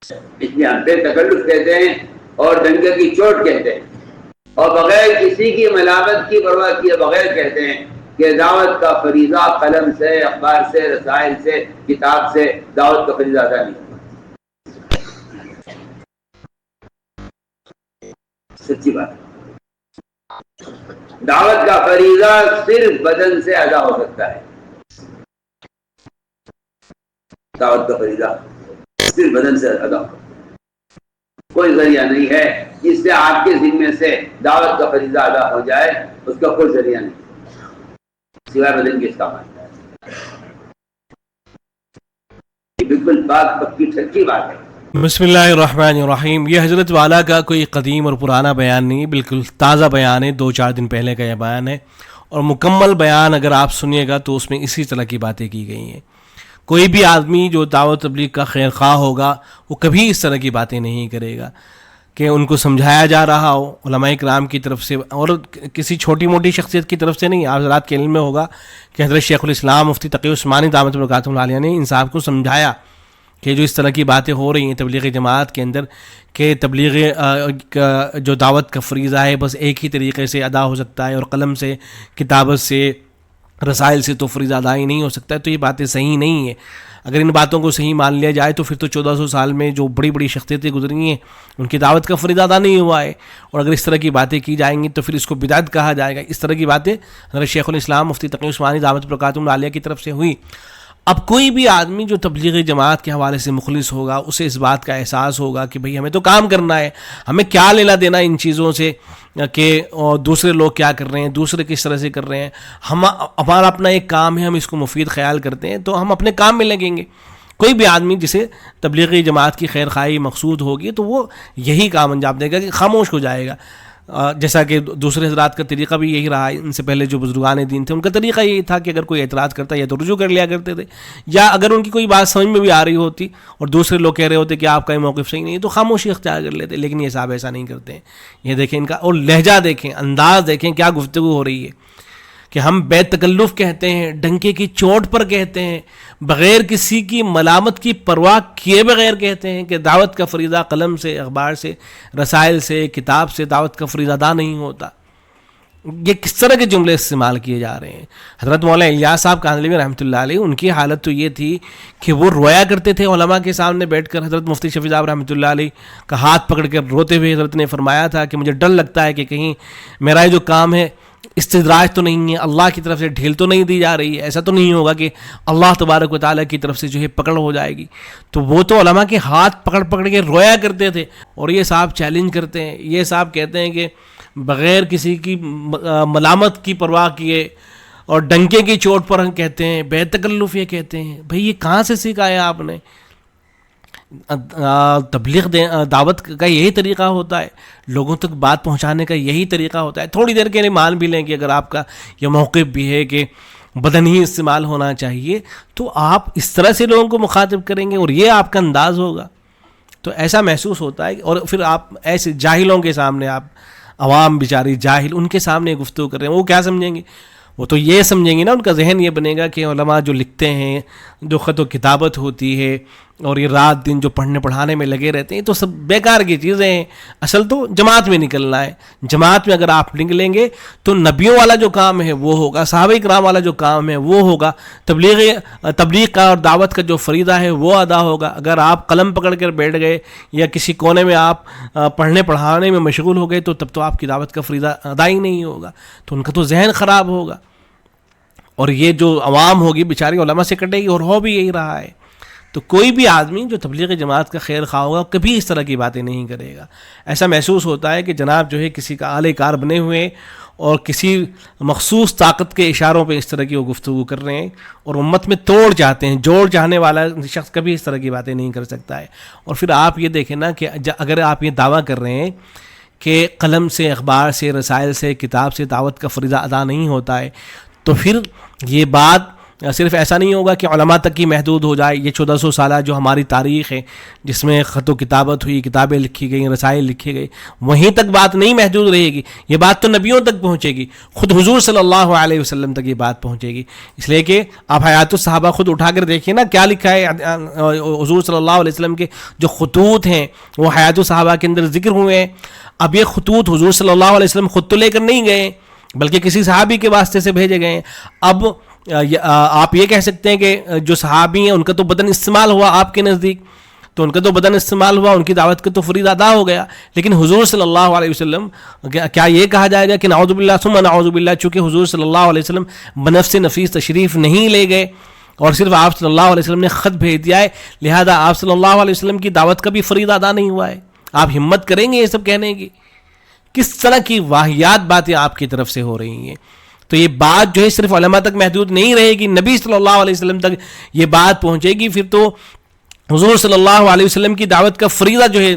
اس لیے ہم بے تکلف کہتے ہیں اور ڈنکے کی چوٹ کہتے ہیں، اور بغیر کسی کی ملامت کی پرواہ کیے بغیر کہتے ہیں کہ دعوت کا فریضہ قلم سے، اخبار سے، رسائل سے، کتاب سے دعوت کا فریضہ ادا نہیں ہوگا۔ سچی بات ہے، دعوت کا فریضہ صرف بدن سے ادا ہو سکتا ہے، دعوت کا فریضہ صرف بدن سے ادا ہو، کوئی ذریعہ نہیں ہے جس سے آپ کے ذمے سے دعوت کا فریضہ ادا ہو جائے، اس کا کوئی ذریعہ نہیں سوائے بدن کے استعمال۔ یہ بالکل بات پکی سچی بات ہے۔ بسم اللہ الرحمن الرحیم۔ یہ حضرت والا کا کوئی قدیم اور پرانا بیان نہیں، بالکل تازہ بیان ہے، 2-4 دن پہلے کا یہ بیان ہے، اور مکمل بیان اگر آپ سنیے گا تو اس میں اسی طرح کی باتیں کی گئی ہیں۔ کوئی بھی آدمی جو دعوت تبلیغ کا خیر خواہ ہوگا وہ کبھی اس طرح کی باتیں نہیں کرے گا کہ ان کو سمجھایا جا رہا ہو علماء کرام کی طرف سے، اور کسی چھوٹی موٹی شخصیت کی طرف سے نہیں۔ آپ حضرات کے علم میں ہوگا کہ حضرت شیخ الاسلام مفتی تقی عثمانی دامت برکاتہ العالیہ نے ان صاحب کو سمجھایا کہ جو اس طرح کی باتیں ہو رہی ہیں تبلیغ جماعت کے اندر، کہ تبلیغ جو دعوت کا فریضہ ہے بس ایک ہی طریقے سے ادا ہو سکتا ہے، اور قلم سے، کتابت سے، رسائل سے تو فریضہ ادا ہی نہیں ہو سکتا ہے، تو یہ باتیں صحیح نہیں ہیں۔ اگر ان باتوں کو صحیح مان لیا جائے تو پھر تو 1400 سال میں جو بڑی بڑی شخصیتیں گزری ہیں ان کی دعوت کا فریضہ ادا نہیں ہوا ہے، اور اگر اس طرح کی باتیں کی جائیں گی تو پھر اس کو بدعت کہا جائے گا۔ اس طرح کی باتیں حضرت شیخ الاسلام مفتی تقی عثمانی دامت برکاتہ العالیہ کی طرف سے ہوئی۔ اب کوئی بھی آدمی جو تبلیغ جماعت کے حوالے سے مخلص ہوگا اسے اس بات کا احساس ہوگا کہ بھئی ہمیں تو کام کرنا ہے، ہمیں کیا لینا دینا ان چیزوں سے کہ دوسرے لوگ کیا کر رہے ہیں، دوسرے کس طرح سے کر رہے ہیں، ہمارا اپنا ایک کام ہے، ہم اس کو مفید خیال کرتے ہیں تو ہم اپنے کام میں لگیں گے۔ کوئی بھی آدمی جسے تبلیغی جماعت کی خیر خواہی مقصود ہوگی تو وہ یہی کام انجام دے گا کہ خاموش ہو جائے گا، جیسا کہ دوسرے حضرات کا طریقہ بھی یہی رہا ہے۔ ان سے پہلے جو بزرگان دین تھے ان کا طریقہ یہی تھا کہ اگر کوئی اعتراض کرتا یا تو رجوع کر لیا کرتے تھے، یا اگر ان کی کوئی بات سمجھ میں بھی آ رہی ہوتی اور دوسرے لوگ کہہ رہے ہوتے کہ آپ کا یہ موقف صحیح نہیں ہے تو خاموشی اختیار کر لیتے۔ لیکن یہ صاحب ایسا نہیں کرتے ہیں۔ یہ دیکھیں ان کا، اور لہجہ دیکھیں، انداز دیکھیں، کیا گفتگو ہو رہی ہے کہ ہم بے تکلف کہتے ہیں، ڈنکے کی چوٹ پر کہتے ہیں، بغیر کسی کی ملامت کی پرواہ کیے بغیر کہتے ہیں کہ دعوت کا فریضہ قلم سے، اخبار سے، رسائل سے، کتاب سے دعوت کا فریضہ ادا نہیں ہوتا۔ یہ کس طرح کے جملے استعمال کیے جا رہے ہیں؟ حضرت مولانا الیاس صاحب کاندھلوی رحمۃ اللہ علیہ، ان کی حالت تو یہ تھی کہ وہ رویا کرتے تھے علماء کے سامنے بیٹھ کر۔ حضرت مفتی شفیع صاحب رحمۃ اللہ علیہ کا ہاتھ پکڑ کر روتے ہوئے حضرت نے فرمایا تھا کہ مجھے ڈر لگتا ہے کہ کہیں میرا جو کام ہے استدراج تو نہیں ہے، اللہ کی طرف سے ڈھیل تو نہیں دی جا رہی ہے، ایسا تو نہیں ہوگا کہ اللہ تبارک و تعالیٰ کی طرف سے جو ہے پکڑ ہو جائے گی۔ تو وہ تو علماء کے ہاتھ پکڑ پکڑ کے رویا کرتے تھے، اور یہ صاحب چیلنج کرتے ہیں، یہ صاحب کہتے ہیں کہ بغیر کسی کی ملامت کی پرواہ کیے اور ڈنکے کی چوٹ پر ہم کہتے ہیں، بے تکلف یہ کہتے ہیں۔ بھئی یہ کہاں سے سیکھا ہے آپ نے؟ تبلیغ دعوت کا یہی طریقہ ہوتا ہے، لوگوں تک بات پہنچانے کا یہی طریقہ ہوتا ہے۔ تھوڑی دیر کے لیے مان بھی لیں کہ اگر آپ کا یہ موقف بھی ہے کہ بدن ہی استعمال ہونا چاہیے تو آپ اس طرح سے لوگوں کو مخاطب کریں گے اور یہ آپ کا انداز ہوگا تو ایسا محسوس ہوتا ہے۔ اور پھر آپ ایسے جاہلوں کے سامنے، آپ عوام بیچاری جاہل ان کے سامنے گفتگو کر رہے ہیں، وہ کیا سمجھیں گے؟ وہ تو یہ سمجھیں گے نا، ان کا ذہن یہ بنے گا کہ علماء جو لکھتے ہیں، جو خط و کتابت ہوتی ہے اور یہ رات دن جو پڑھنے پڑھانے میں لگے رہتے ہیں تو سب بیکار کی چیزیں ہیں، اصل تو جماعت میں نکلنا ہے۔ جماعت میں اگر آپ نکلیں گے تو نبیوں والا جو کام ہے وہ ہوگا، صحابہ کرام والا جو کام ہے وہ ہوگا، تبلیغ کا اور دعوت کا جو فریضہ ہے وہ ادا ہوگا۔ اگر آپ قلم پکڑ کر بیٹھ گئے یا کسی کونے میں آپ پڑھنے پڑھانے میں مشغول ہو گئے تو تب تو آپ کی دعوت کا فریضہ ادا ہی نہیں ہوگا، تو ان کا تو ذہن خراب ہوگا، اور یہ جو عوام ہوگی بیچاری علماء سے کٹے گی، اور ہو بھی یہی رہا ہے۔ تو کوئی بھی آدمی جو تبلیغ جماعت کا خیر خواہ ہوگا کبھی اس طرح کی باتیں نہیں کرے گا۔ ایسا محسوس ہوتا ہے کہ جناب جو ہے کسی کا اعلی کار بنے ہوئے اور کسی مخصوص طاقت کے اشاروں پہ اس طرح کی وہ گفتگو کر رہے ہیں، اور امت میں توڑ چاہتے ہیں، جوڑ چاہنے والا شخص کبھی اس طرح کی باتیں نہیں کر سکتا ہے۔ اور پھر آپ یہ دیکھیں نا کہ اگر آپ یہ دعویٰ کر رہے ہیں کہ قلم سے، اخبار سے، رسائل سے، کتاب سے دعوت کا فریضہ ادا نہیں ہوتا ہے، تو پھر یہ بات صرف ایسا نہیں ہوگا کہ علماء تک کی محدود ہو جائے. یہ 1400 سالہ جو ہماری تاریخ ہے جس میں خط و کتابت ہوئی, کتابیں لکھی گئیں, رسائل لکھے گئے, وہیں تک بات نہیں محدود رہے گی. یہ بات تو نبیوں تک پہنچے گی, خود حضور صلی اللہ علیہ وسلم تک یہ بات پہنچے گی. اس لیے کہ آپ حیات الصحابہ خود اٹھا کر دیکھیے نا کیا لکھا ہے حضور صلی اللہ علیہ وسلم کے جو خطوط ہیں وہ حیات الصحابہ کے اندر ذکر ہوئے ہیں. اب یہ خطوط حضور صلی اللہ علیہ وسلم خود تو لے کر نہیں گئے بلکہ کسی صحابی کے واسطے سے بھیجے گئے ہیں. اب آپ یہ کہہ سکتے ہیں کہ جو صحابی ہیں ان کا تو بدن استعمال ہوا آپ کے نزدیک, تو ان کا تو بدن استعمال ہوا, ان کی دعوت کا تو فرید ادا ہو گیا. لیکن حضور صلی اللہ علیہ وسلم کیا یہ کہا جائے گا کہ نعوذ باللہ ثم نعوذ باللہ, چونکہ حضور صلی اللہ علیہ وسلم بنفس نفیس تشریف نہیں لے گئے اور صرف آپ صلی اللہ علیہ وسلم نے خط بھیج دیا ہے, لہذا آپ صلی اللہ علیہ وسلم کی دعوت کا بھی فرید ادا نہیں ہوا ہے. آپ ہمت کریں گے یہ سب کہنے کی؟ کس طرح کی واہیات باتیں آپ کی طرف سے ہو رہی ہیں. تو یہ بات جو ہے صرف علماء تک محدود نہیں رہے گی, نبی صلی اللہ علیہ وسلم تک یہ بات پہنچے گی. پھر تو حضور صلی اللہ علیہ وسلم کی دعوت کا فریضہ جو ہے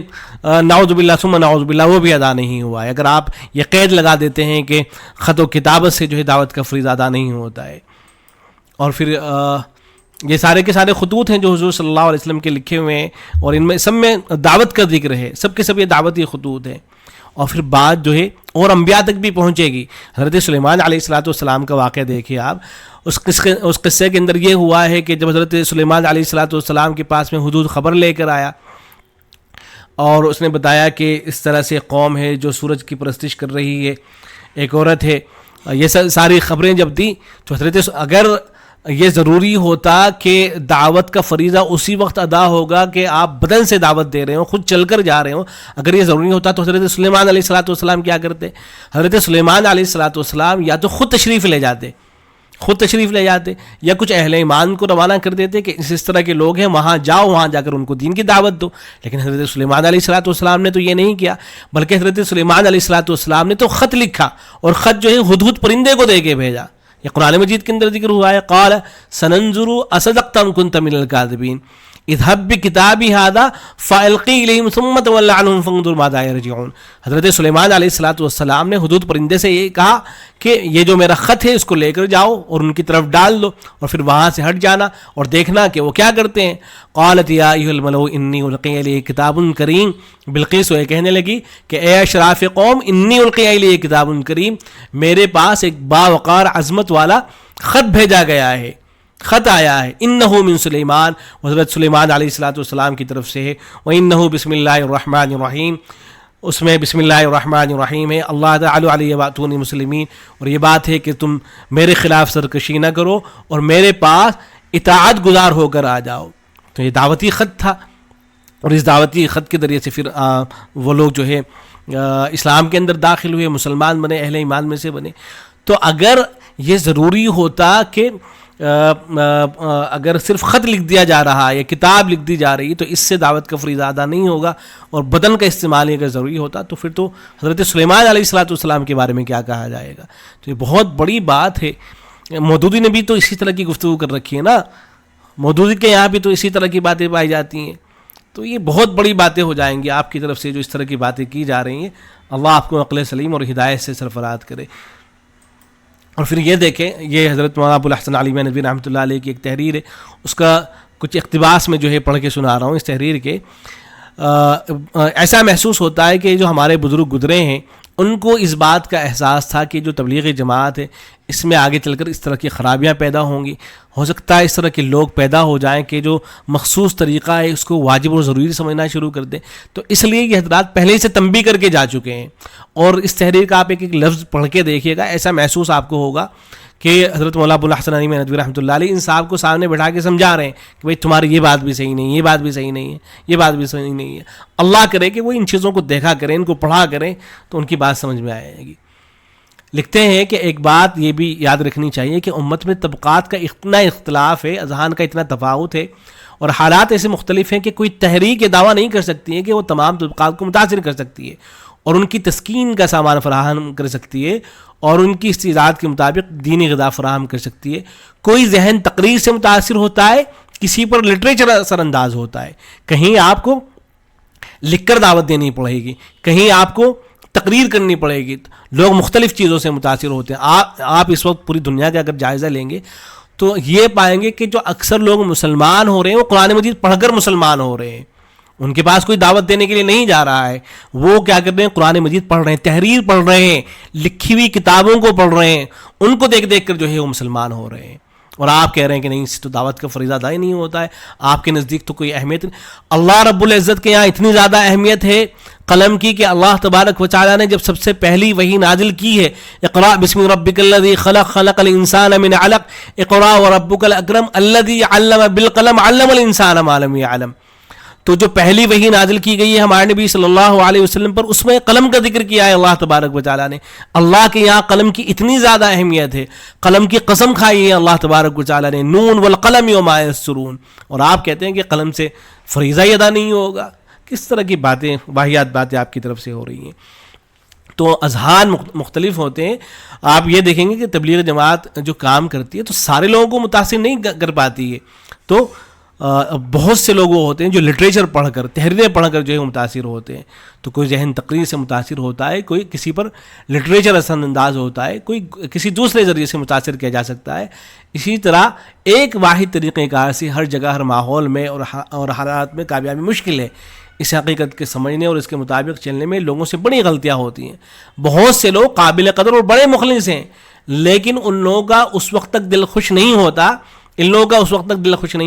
نعوذ باللہ ثم نعوذ باللہ وہ بھی ادا نہیں ہوا ہے. اگر آپ یہ قید لگا دیتے ہیں کہ خط و کتابت سے جو ہے دعوت کا فریضہ ادا نہیں ہوتا ہے. اور پھر یہ سارے کے سارے خطوط ہیں جو حضور صلی اللہ علیہ وسلم کے لکھے ہوئے ہیں اور ان میں سب میں دعوت کا ذکر ہے, سب کے سب یہ دعوتی خطوط ہیں. اور پھر بات جو ہے اور انبیاء تک بھی پہنچے گی. حضرت سلیمان علیہ السلام کا واقعہ دیکھیے آپ, اس قصے کے اندر یہ ہوا ہے کہ جب حضرت سلیمان علیہ السلام کے پاس میں حدود خبر لے کر آیا اور اس نے بتایا کہ اس طرح سے قوم ہے جو سورج کی پرستش کر رہی ہے, ایک عورت ہے, یہ ساری خبریں جب دی تو حضرت اگر یہ ضروری ہوتا کہ دعوت کا فریضہ اسی وقت ادا ہوگا کہ آپ بدن سے دعوت دے رہے ہوں, خود چل کر جا رہے ہوں, اگر یہ ضروری ہوتا تو حضرت سلیمان علیہ السلام کیا کرتے؟ حضرت سلیمان علیہ السلام یا تو خود تشریف لے جاتے یا کچھ اہل ایمان کو روانہ کر دیتے کہ اس طرح کے لوگ ہیں, وہاں جاؤ, وہاں جا کر ان کو دین کی دعوت دو. لیکن حضرت سلیمان علیہ السلام نے تو یہ نہیں کیا, بلکہ حضرت سلیمان علیہ السلام نے تو خط لکھا اور خط جو ہے ہدہد پرندے کو دے کے بھیجا. یہ قرآن مجید کے اندر ذکر ہوا ہے, قال سننظر اصدقت ام كنت من الكاذبین اذهب بکتابی هذا فالقی الیہم ثم تول عنہم فانظر ماذا یرجعون. حضرت سلیمان علیہ السلام نے حدود پرندے سے یہ کہا کہ یہ جو میرا خط ہے اس کو لے کر جاؤ اور ان کی طرف ڈال دو اور پھر وہاں سے ہٹ جانا اور دیکھنا کہ وہ کیا کرتے ہیں. قالت یا ایھا الملأ انی القی الی کتاب کریم, بلقیس یہ کہنے لگی کہ اے اشراف قوم انی القی الی کتاب کریم, میرے پاس ایک باوقار عظمت والا خط بھیجا گیا ہے, خط آیا ہے. انہو من سلیمان, حضرت سلیمان علیہ السلام کی طرف سے ہے. وانہو بسم اللہ الرحمن الرحیم, اس میں بسم اللہ الرحمن الرحیم ہے. اللہ تعالی علیہ واتونی مسلمین, اور یہ بات ہے کہ تم میرے خلاف سرکشی نہ کرو اور میرے پاس اطاعت گزار ہو کر آ جاؤ. تو یہ دعوتی خط تھا اور اس دعوتی خط کے ذریعے سے پھر وہ لوگ جو ہے اسلام کے اندر داخل ہوئے, مسلمان بنے, اہل ایمان میں سے بنے. تو اگر یہ ضروری ہوتا کہ اگر صرف خط لکھ دیا جا رہا ہے یا کتاب لکھ دی جا رہی تو اس سے دعوت کا فریضہ ادا نہیں ہوگا اور بدن کا استعمال اگر ضروری ہوتا تو پھر تو حضرت سلیمان علیہ السلام کے بارے میں کیا کہا جائے گا. تو یہ بہت بڑی بات ہے. مودودی نے بھی تو اسی طرح کی گفتگو کر رکھی ہے نا, مودودی کے یہاں بھی تو اسی طرح کی باتیں پائی جاتی ہیں. تو یہ بہت بڑی باتیں ہو جائیں گی آپ کی طرف سے جو اس طرح کی باتیں کی جا رہی ہیں. اللہ آپ کو عقل سلیم اور ہدایت سے سرفراز کرے. اور پھر یہ دیکھیں, یہ حضرت مولانا ابو الحسن علی ندوی رحمۃ اللہ علیہ کی ایک تحریر ہے, اس کا کچھ اقتباس میں جو ہے پڑھ کے سنا رہا ہوں. اس تحریر کے ایسا محسوس ہوتا ہے کہ جو ہمارے بزرگ گزرے ہیں ان کو اس بات کا احساس تھا کہ جو تبلیغی جماعت ہے اس میں آگے چل کر اس طرح کی خرابیاں پیدا ہوں گی. ہو سکتا ہے اس طرح کے لوگ پیدا ہو جائیں کہ جو مخصوص طریقہ ہے اس کو واجب اور ضروری سمجھنا شروع کر دیں. تو اس لیے یہ حضرات پہلے ہی سے تنبیہ کر کے جا چکے ہیں. اور اس تحریر کا آپ ایک لفظ پڑھ کے دیکھیے گا, ایسا محسوس آپ کو ہوگا کہ حضرت مولانا ابو الحسن علی ندوی رحمۃ اللہ علیہ ان صاحب کو سامنے بٹھا کے سمجھا رہے ہیں کہ بھائی تمہاری یہ بات بھی صحیح نہیں ہے, یہ بات بھی صحیح نہیں ہے, یہ بات بھی صحیح نہیں ہے. اللہ کرے کہ وہ ان چیزوں کو دیکھا کریں, ان کو پڑھا کریں تو ان کی بات سمجھ میں آئے گی. لکھتے ہیں کہ ایک بات یہ بھی یاد رکھنی چاہیے کہ امت میں طبقات کا اتنا اختلاف ہے, اذہان کا اتنا تفاوت ہے اور حالات ایسے مختلف ہیں کہ کوئی تحریک یہ دعویٰ نہیں کر سکتی ہے کہ وہ تمام طبقات کو متاثر کر سکتی ہے اور ان کی تسکین کا سامان فراہم کر سکتی ہے اور ان کی استعداد کے مطابق دینی غذا فراہم کر سکتی ہے. کوئی ذہن تقریر سے متاثر ہوتا ہے, کسی پر لٹریچر اثر انداز ہوتا ہے, کہیں آپ کو لکھ کر دعوت دینی پڑے گی, کہیں آپ کو تقریر کرنی پڑے گی. لوگ مختلف چیزوں سے متاثر ہوتے ہیں. آپ اس وقت پوری دنیا کا اگر جائزہ لیں گے تو یہ پائیں گے کہ جو اکثر لوگ مسلمان ہو رہے ہیں وہ قرآن مجید پڑھ کر مسلمان ہو رہے ہیں. ان کے پاس کوئی دعوت دینے کے لیے نہیں جا رہا ہے, وہ کیا کر رہے ہیں, قرآن مجید پڑھ رہے ہیں, تحریر پڑھ رہے ہیں, لکھی ہوئی کتابوں کو پڑھ رہے ہیں, ان کو دیکھ دیکھ کر جو ہے وہ مسلمان ہو رہے ہیں. اور آپ کہہ رہے ہیں کہ نہیں, اس سے تو دعوت کا فریضہ ادا ہی نہیں ہوتا ہے, آپ کے نزدیک تو کوئی اہمیت نہیں. اللہ رب العزت کے یہاں اتنی زیادہ اہمیت ہے قلم کی کہ اللہ تبارک و تعالیٰ نے جب سب سے پہلی وحی نازل کی ہے, اقرا بسم ربک الذی خلق خلق الانسان من علق اقرا وربک الاکرم الذی علم بالقلم علم الانسان ما لم یعلم, تو جو پہلی وحی نازل کی گئی ہے ہمارے نبی صلی اللہ علیہ وسلم پر, اس میں قلم کا ذکر کیا ہے اللہ تبارک و تعالیٰ نے. اللہ کے یہاں قلم کی اتنی زیادہ اہمیت ہے, قلم کی قسم کھائی ہے اللہ تبارک و تعالیٰ نے, نون والقلم وما یسطرون, اور آپ کہتے ہیں کہ قلم سے فریضہ ہی ادا نہیں ہوگا. کس طرح کی باتیں, واہیات باتیں آپ کی طرف سے ہو رہی ہیں. تو اذہان مختلف ہوتے ہیں. آپ یہ دیکھیں گے کہ تبلیغ جماعت جو کام کرتی ہے تو سارے لوگوں کو متاثر نہیں کر پاتی ہے. تو بہت سے لوگ وہ ہوتے ہیں جو لٹریچر پڑھ کر, تحریریں پڑھ کر جو ہے متاثر ہوتے ہیں. تو کوئی ذہن تقریر سے متاثر ہوتا ہے, کوئی کسی پر لٹریچر اثر انداز ہوتا ہے, کوئی کسی دوسرے ذریعے سے متاثر کیا جا سکتا ہے. اسی طرح ایک واحد طریقہ کار سے ہر جگہ ہر ماحول میں اور حالات میں کامیابی مشکل ہے. اس حقیقت کے سمجھنے اور اس کے مطابق چلنے میں لوگوں سے بڑی غلطیاں ہوتی ہیں. بہت سے لوگ قابل قدر اور بڑے مخلص ہیں, لیکن ان لوگوں کا اس وقت تک دل خوش نہیں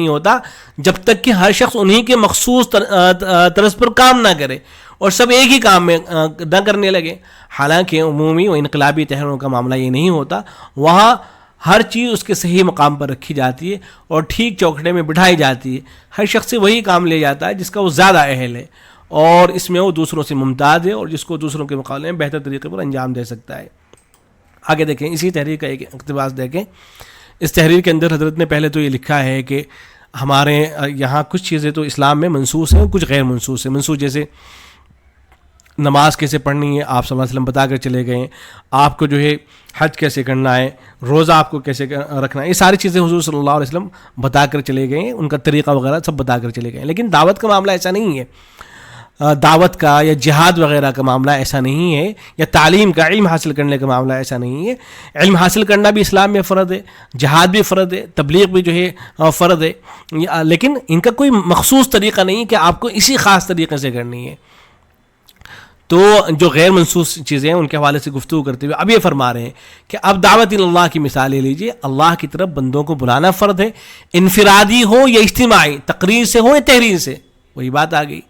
ہوتا, جب تک کہ ہر شخص انہی کے مخصوص طرز پر کام نہ کرے اور سب ایک ہی کام میں نہ کرنے لگے. حالانکہ عمومی و انقلابی تحریروں کا معاملہ یہ نہیں ہوتا. وہاں ہر چیز اس کے صحیح مقام پر رکھی جاتی ہے اور ٹھیک چوکھٹے میں بٹھائی جاتی ہے. ہر شخص سے وہی کام لے جاتا ہے جس کا وہ زیادہ اہل ہے, اور اس میں وہ دوسروں سے ممتاز ہے, اور جس کو دوسروں کے مقابلے میں بہتر طریقے پر انجام دے سکتا ہے. آگے دیکھیں, اسی تحریر کا ایک اقتباس دیکھیں. اس تحریر کے اندر حضرت نے پہلے تو یہ لکھا ہے کہ ہمارے یہاں کچھ چیزیں تو اسلام میں منسوخ ہیں, کچھ غیر منسوخ ہیں. منسوخ جیسے نماز کیسے پڑھنی ہے آپ صلی اللہ علیہ وسلم بتا کر چلے گئے ہیں, آپ کو جو ہے حج کیسے کرنا ہے, روزہ آپ کو کیسے رکھنا ہے, یہ ساری چیزیں حضور صلی اللہ علیہ وسلم بتا کر چلے گئے ہیں, ان کا طریقہ وغیرہ سب بتا کر چلے گئے ہیں. لیکن دعوت کا معاملہ ایسا نہیں ہے, دعوت کا یا جہاد وغیرہ کا معاملہ ایسا نہیں ہے, یا تعلیم کا, علم حاصل کرنے کا معاملہ ایسا نہیں ہے. علم حاصل کرنا بھی اسلام میں فرض ہے, جہاد بھی فرض ہے, تبلیغ بھی جو ہے فرض ہے, لیکن ان کا کوئی مخصوص طریقہ نہیں کہ آپ کو اسی خاص طریقے سے کرنی ہے. تو جو غیر منسوخ چیزیں ہیں ان کے حوالے سے گفتگو کرتے ہوئے اب یہ فرما رہے ہیں کہ اب دعوت اللہ کی مثال لے لیجیے. اللہ کی طرف بندوں کو بلانا فرض ہے, انفرادی ہو یا اجتماعی, تقریر سے ہو یا تحریر سے, وہی بات آ گئی.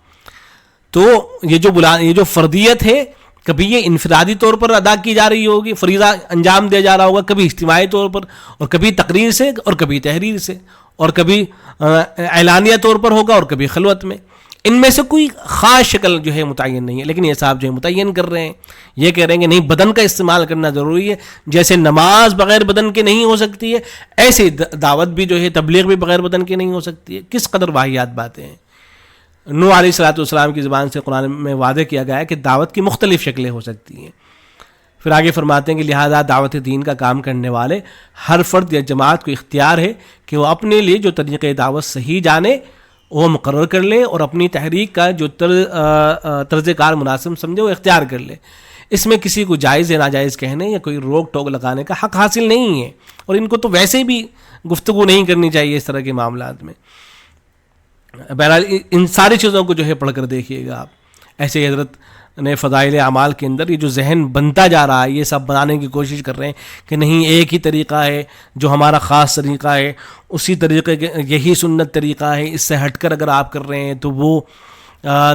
تو یہ جو فردیت ہے, کبھی یہ انفرادی طور پر ادا کی جا رہی ہوگی, فریضہ انجام دیا جا رہا ہوگا, کبھی اجتماعی طور پر, اور کبھی تقریر سے, اور کبھی تحریر سے, اور کبھی اعلانیہ طور پر ہوگا, اور کبھی خلوت میں. ان میں سے کوئی خاص شکل جو ہے متعین نہیں ہے. لیکن یہ صاحب جو ہے متعین کر رہے ہیں, یہ کہہ رہے ہیں کہ نہیں, بدن کا استعمال کرنا ضروری ہے. جیسے نماز بغیر بدن کے نہیں ہو سکتی ہے, ایسے دعوت بھی جو ہے, تبلیغ بھی بغیر بدن کے نہیں ہو سکتی ہے. کس قدر واہیات باتیں ہیں. نوح علیہ الصلوۃ والسلام کی زبان سے قرآن میں وعدہ کیا گیا ہے کہ دعوت کی مختلف شکلیں ہو سکتی ہیں. پھر آگے فرماتے ہیں کہ لہذا دعوت دین کا کام کرنے والے ہر فرد یا جماعت کو اختیار ہے کہ وہ اپنے لیے جو طریقۂ دعوت صحیح جانے وہ مقرر کر لے, اور اپنی تحریک کا جو طرز کار مناسب سمجھے وہ اختیار کر لے. اس میں کسی کو جائز یا ناجائز کہنے یا کوئی روک ٹوک لگانے کا حق حاصل نہیں ہے, اور ان کو تو ویسے بھی گفتگو نہیں کرنی چاہیے اس طرح کے معاملات میں. بہرحال ان ساری چیزوں کو جو ہے پڑھ کر دیکھیے گا آپ. ایسے حضرت نے فضائل اعمال کے اندر یہ جو ذہن بنتا جا رہا ہے, یہ سب بنانے کی کوشش کر رہے ہیں کہ نہیں, ایک ہی طریقہ ہے جو ہمارا خاص طریقہ ہے, اسی طریقے کے یہی سنت طریقہ ہے, اس سے ہٹ کر اگر آپ کر رہے ہیں تو وہ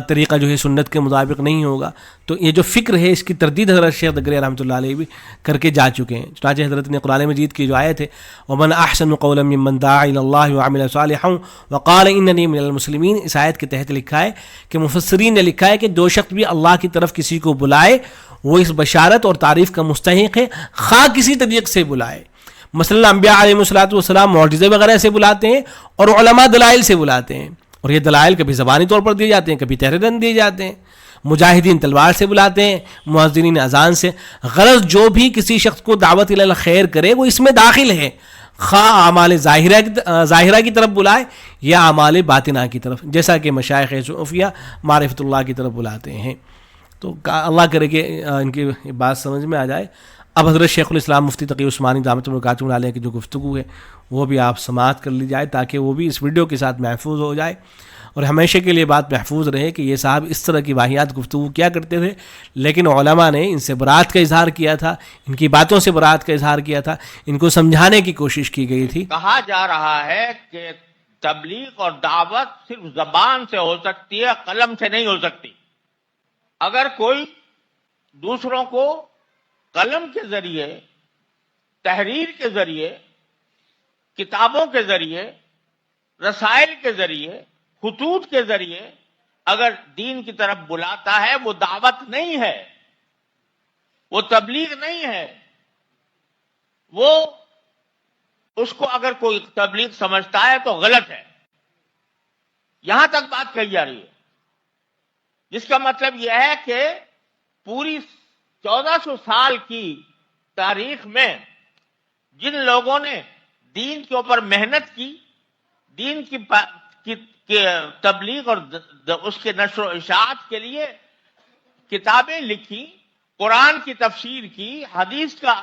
طریقہ جو ہے سنت کے مطابق نہیں ہوگا. تو یہ جو فکر ہے اس کی تردید حضرت شیخ دگرے رحمۃ اللہ علیہ بھی کر کے جا چکے ہیں. چنانچہ حضرت نے قرآن مجید کی جو آیت ہے ومن احسن قولا ممن دعا الی اللہ وعمل صالحا وقال اننی من المسلمین, اس آیت کے تحت لکھا ہے کہ مفسرین نے لکھا ہے کہ جو شخص بھی اللہ کی طرف کسی کو بلائے وہ اس بشارت اور تعریف کا مستحق ہے, خواہ کسی طریقے سے بلائے. مثلا انبیاء علیہ الصلوۃ والسلام معجزے وغیرہ سے بلاتے ہیں, اور علماء دلائل سے بلاتے ہیں, اور یہ دلائل کبھی زبانی طور پر دیے جاتے ہیں, کبھی تحریراً دیے جاتے ہیں. مجاہدین تلوار سے بلاتے ہیں, مؤذنین اذان سے. غرض جو بھی کسی شخص کو دعوت الی الخیر کرے وہ اس میں داخل ہے, خواہ اعمال ظاہرہ کی طرف بلائے یا اعمال باطنہ کی طرف, جیسا کہ مشائخ صوفیہ معرفت اللہ کی طرف بلاتے ہیں. تو اللہ کرے کہ ان کی بات سمجھ میں آ جائے. اب حضرت شیخ الاسلام مفتی تقی عثمانی دامت برکاتہ علیہ کی جو گفتگو ہے وہ بھی آپ سماعت کر لی جائے تاکہ وہ بھی اس ویڈیو کے ساتھ محفوظ ہو جائے اور ہمیشہ کے لیے بات محفوظ رہے کہ یہ صاحب اس طرح کی واہیات گفتگو کیا کرتے تھے، لیکن علماء نے ان سے برات کا اظہار کیا تھا، ان کی باتوں سے برات کا اظہار کیا تھا، ان کو سمجھانے کی کوشش کی گئی تھی۔ کہا جا رہا ہے کہ تبلیغ اور دعوت صرف زبان سے ہو سکتی ہے، قلم سے نہیں ہو سکتی۔ اگر کوئی دوسروں کو قلم کے ذریعے، تحریر کے ذریعے، کتابوں کے ذریعے، رسائل کے ذریعے، خطوط کے ذریعے اگر دین کی طرف بلاتا ہے، وہ دعوت نہیں ہے، وہ تبلیغ نہیں ہے، وہ اس کو اگر کوئی تبلیغ سمجھتا ہے تو غلط ہے۔ یہاں تک بات کہی جا رہی ہے، جس کا مطلب یہ ہے کہ پوری 1400 سال کی تاریخ میں جن لوگوں نے دین کے اوپر محنت کی، دین کی تبلیغ اور اس کے نشر و اشاعت کے لیے کتابیں لکھی، قرآن کی تفسیر کی، حدیث کا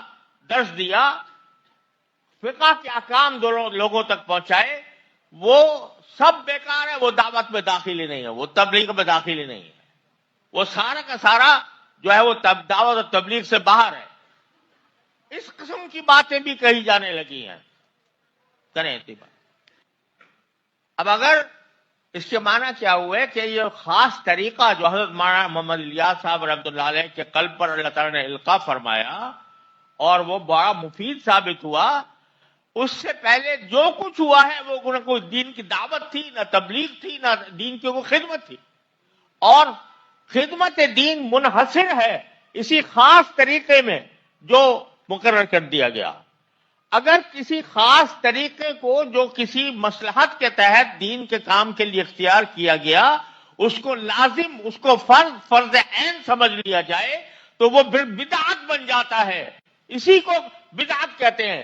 درس دیا، فقہ کے احکام لوگوں تک پہنچائے، وہ سب بیکار ہے، وہ دعوت میں داخل ہی نہیں ہے، وہ تبلیغ میں داخل ہی نہیں ہے، وہ سارا کا سارا جو ہے وہ دعوت اور تبلیغ سے باہر ہے۔ اس قسم کی باتیں بھی کہی جانے لگی ہیں، کریں اتباع۔ اب اگر اس کے معنی کیا ہوئے کہ یہ خاص طریقہ جو حضرت مولانا محمد الیاس صاحب رحمۃ اللہ علیہ کے قلب پر اللہ تعالیٰ نے القاء فرمایا اور وہ بڑا مفید ثابت ہوا، اس سے پہلے جو کچھ ہوا ہے وہ نہ کوئی دین کی دعوت تھی، نہ تبلیغ تھی، نہ دین کی کوئی خدمت تھی، اور خدمت دین منحصر ہے اسی خاص طریقے میں جو مقرر کر دیا گیا۔ اگر کسی خاص طریقے کو جو کسی مصلحت کے تحت دین کے کام کے لیے اختیار کیا گیا، اس کو لازم، اس کو فرض عین سمجھ لیا جائے تو وہ بدعت بن جاتا ہے۔ اسی کو بدعت کہتے ہیں۔